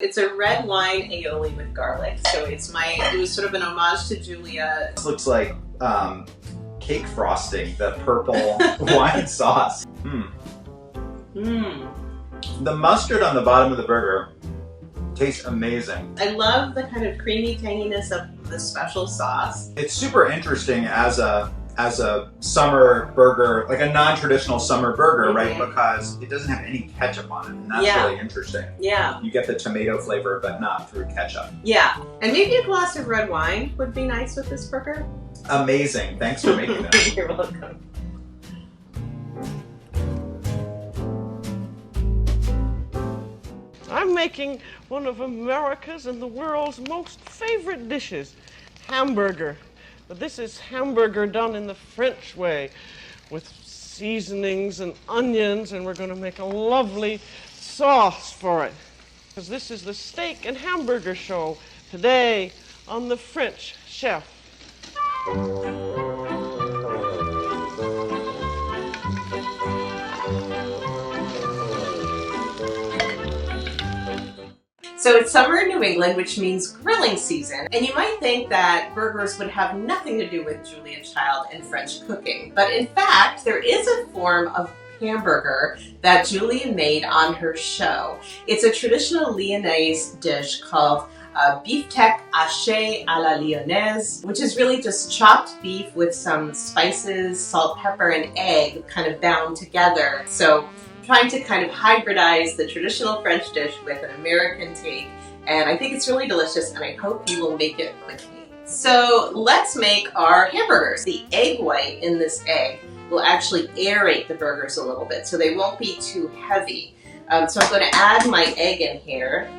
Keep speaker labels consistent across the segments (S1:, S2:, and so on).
S1: It's a red wine aioli with garlic, so it was sort of an homage to Julia.
S2: This looks like cake frosting, the purple wine sauce. The mustard on the bottom of the burger tastes amazing.
S1: I love the kind of creamy tanginess of the special sauce.
S2: It's super interesting as a summer burger, like a non-traditional summer burger, right? Because it doesn't have any ketchup on it, and that's really interesting.
S1: Yeah.
S2: You get the tomato flavor, but not through ketchup.
S1: Yeah, and maybe a glass of red wine would be nice with this burger.
S2: Amazing. Thanks for making that.
S1: You're welcome.
S3: I'm making one of America's and the world's most favorite dishes, hamburger. But this is hamburger done in the French way with seasonings and onions, and we're going to make a lovely sauce for it. Because this is the steak and hamburger show today on The French Chef.
S1: So it's summer in New England, which means grilling season. And you might think that burgers would have nothing to do with Julia Child and French cooking. But in fact, there is a form of hamburger that Julia made on her show. It's a traditional Lyonnaise dish called beefsteak haché à la Lyonnaise, which is really just chopped beef with some spices, salt, pepper, and egg kind of bound together. So trying to kind of hybridize the traditional French dish with an American take, and I think it's really delicious, and I hope you will make it with me. So let's make our hamburgers. The egg white in this egg will actually aerate the burgers a little bit, so they won't be too heavy. So I'm going to add my egg in here.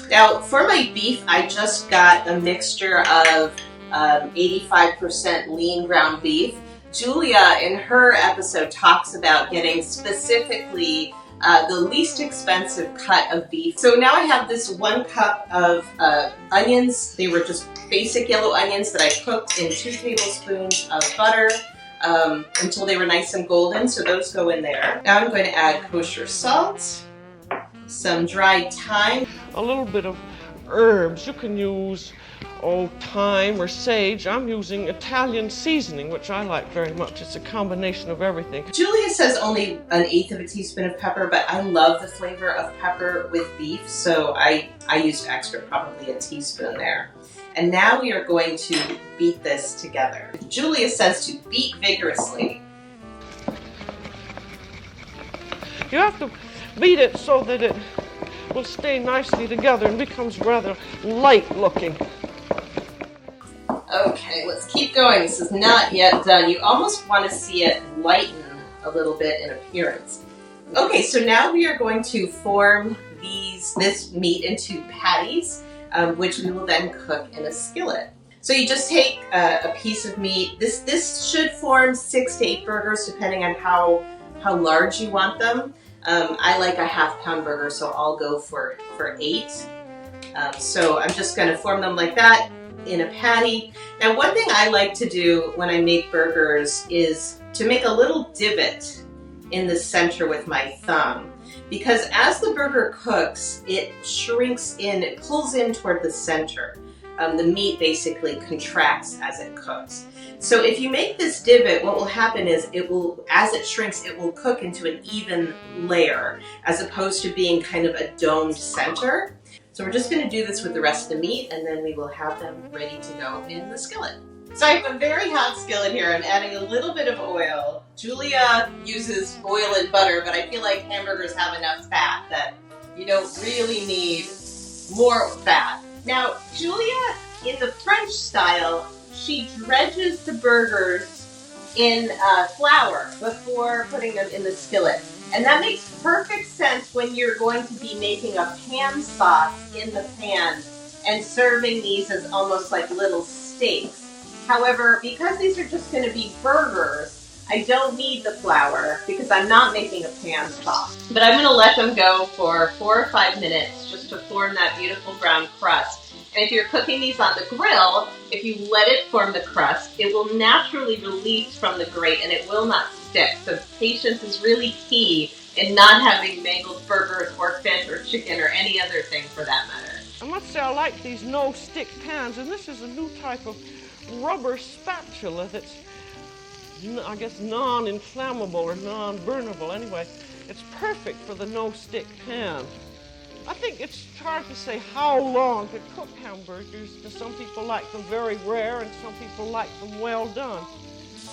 S1: Now for my beef, I just got a mixture of 85% lean ground beef. Julia, in her episode, talks about getting specifically the least expensive cut of beef. So now I have this 1 cup of onions. They were just basic yellow onions that I cooked in 2 tablespoons of butter until they were nice and golden. So those go in there. Now I'm going to add kosher salt, some dried thyme,
S3: A little bit of herbs. You can use thyme or sage. I'm using Italian seasoning, which I like very much. It's a combination of everything.
S1: Julia says only 1/8 of a teaspoon of pepper, but I love the flavor of pepper with beef, so I used extra, probably a teaspoon there. And now we are going to beat this together. Julia says to beat vigorously.
S3: You have to beat it so that it will stay nicely together and becomes rather light looking.
S1: Okay, let's keep going. This is not yet done. You almost want to see it lighten a little bit in appearance. Okay, so now we are going to form this meat into patties, which we will then cook in a skillet. So you just take a piece of meat. This should form 6 to 8 burgers, depending on how large you want them. I like a half-pound burger, so I'll go for 8. So I'm just going to form them like that in a patty. Now, one thing I like to do when I make burgers is to make a little divot in the center with my thumb, because as the burger cooks, it shrinks in, it pulls in toward the center. The meat basically contracts as it cooks. So if you make this divot, what will happen is as it shrinks, it will cook into an even layer, as opposed to being kind of a domed center. So we're just going to do this with the rest of the meat, and then we will have them ready to go in the skillet. So I have a very hot skillet here. I'm adding a little bit of oil. Julia uses oil and butter, but I feel like hamburgers have enough fat that you don't really need more fat. Now, Julia, in the French style, she dredges the burgers in flour before putting them in the skillet. And that makes perfect sense when you're going to be making a pan sauce in the pan and serving these as almost like little steaks. However, because these are just going to be burgers, I don't need the flour because I'm not making a pan sauce. But I'm going to let them go for 4 or 5 minutes just to form that beautiful brown crust. And if you're cooking these on the grill, if you let it form the crust, it will naturally release from the grate and it will not stick. So patience is really key and not having mangled burgers or fish or chicken or any other thing for that matter.
S3: I must say I like these no-stick pans, and this is a new type of rubber spatula that's, I guess, non-inflammable or non-burnable. Anyway, it's perfect for the no-stick pan. I think it's hard to say how long to cook hamburgers. Some people like them very rare, and some people like them well done.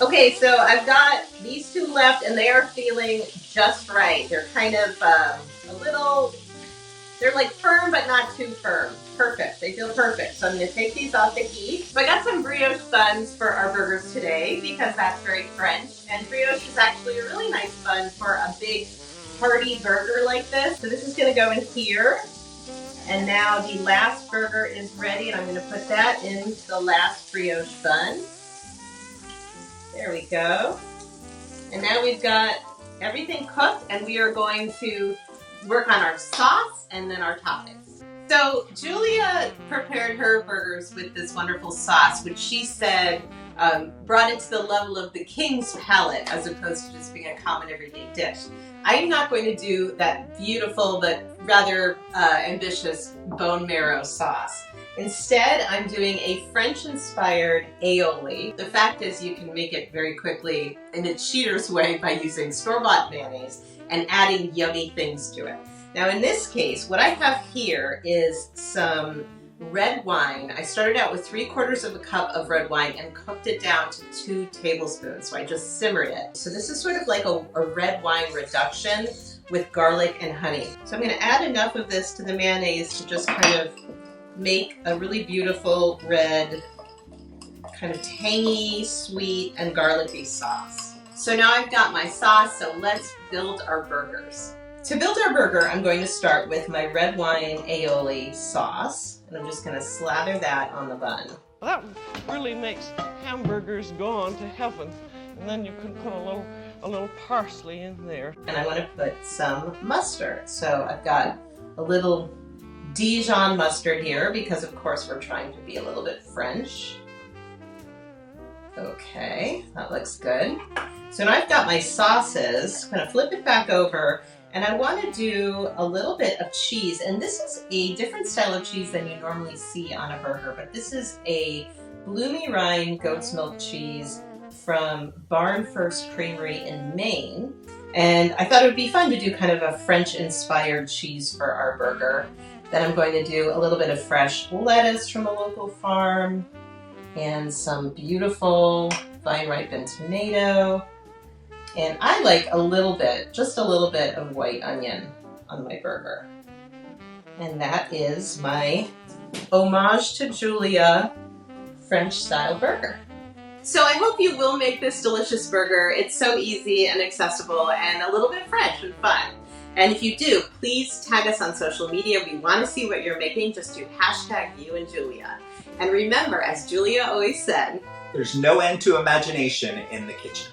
S1: Okay, so I've got these two left, and they are feeling just right. They're kind of a little, they're like firm, but not too firm. Perfect. They feel perfect. So I'm going to take these off the heat. So I got some brioche buns for our burgers today because that's very French. And brioche is actually a really nice bun for a big hearty burger like this. So this is going to go in here. And now the last burger is ready, and I'm going to put that in the last brioche bun. There we go. And now we've got everything cooked, and we are going to work on our sauce and then our toppings. So Julia prepared her burgers with this wonderful sauce, which she said brought it to the level of the king's palate as opposed to just being a common everyday dish. I am not going to do that beautiful but rather ambitious bone marrow sauce. Instead, I'm doing a French-inspired aioli. The fact is you can make it very quickly in a cheater's way by using store-bought mayonnaise and adding yummy things to it. Now in this case, what I have here is some red wine. I started out with 3/4 of a cup of red wine and cooked it down to 2 tablespoons. So I just simmered it. So this is sort of like a red wine reduction with garlic and honey. So I'm going to add enough of this to the mayonnaise to just kind of make a really beautiful red, kind of tangy, sweet, and garlicky sauce. So now I've got my sauce, so let's build our burgers. To build our burger, I'm going to start with my red wine aioli sauce, and I'm just going to slather that on the bun.
S3: That really makes hamburgers go on to heaven. And then you can put a little parsley in there.
S1: And I want to put some mustard. So I've got a little Dijon mustard here because of course we're trying to be a little bit French. Okay, that looks good. So now I've got my sauces. I'm going to flip it back over, and I want to do a little bit of cheese. And this is a different style of cheese than you normally see on a burger, but this is a Bloomy Rind goat's milk cheese from Barn First Creamery in Maine. And I thought it would be fun to do kind of a French-inspired cheese for our burger. Then I'm going to do a little bit of fresh lettuce from a local farm and some beautiful vine-ripened tomato. And I like a little bit, just a little bit of white onion on my burger. And that is my homage to Julia French-style burger. So I hope you will make this delicious burger. It's so easy and accessible and a little bit French and fun. And if you do, please tag us on social media. We want to see what you're making. Just do #YouandJulia. And remember, as Julia always said,
S2: there's no end to imagination in the kitchen.